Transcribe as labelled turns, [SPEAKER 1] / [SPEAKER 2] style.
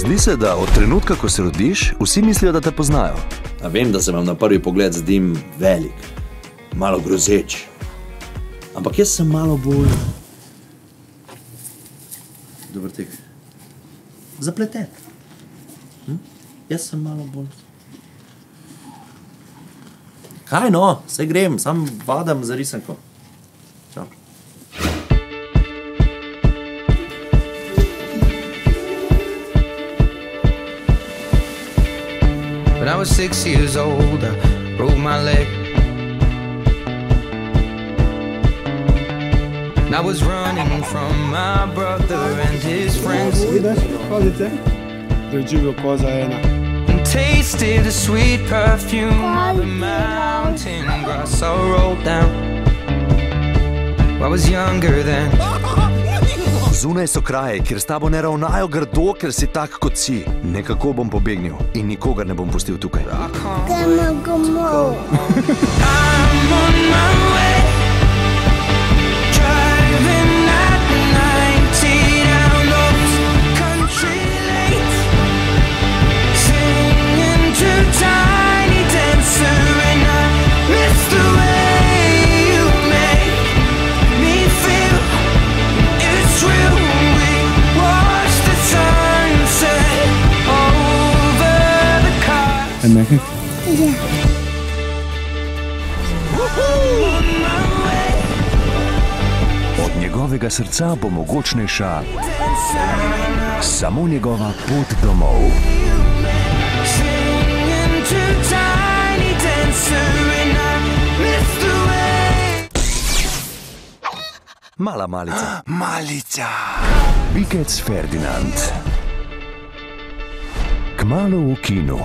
[SPEAKER 1] Zdi se, da od trenutka, ko se rodiš, vsi mislijo, da te poznajo.
[SPEAKER 2] A vem, da se vam na prvi pogled zdim velik, malo grozeč. Ampak jaz sem malo bolj... Dober tek. Zapleten. Jaz sem malo bolj... Kaj no, saj grem, sam vadam za risanko. Čau.
[SPEAKER 3] When I was 6 years old, I broke my leg. And I was running from my brother and his friends. And tasted the sweet perfume of the mountain grass I rolled down. I was younger then.
[SPEAKER 1] Zunaj so kraje, kjer s tabo ne ravnajo grdo, ker si tak, kot si. Nekako bom pobegnil in nikogar ne bom pustil tukaj.
[SPEAKER 3] I'm on my way, driving at 90 down those country lanes, singing to Tiny Dancer, and I miss the way you make me feel. It's real. We watch the sunset over the car.
[SPEAKER 1] Od njegovega srca bo mogočnejša samo njegova pot domov. Mala malica.
[SPEAKER 4] Malica.
[SPEAKER 1] Bikec Ferdinand. Kmalu v kinu.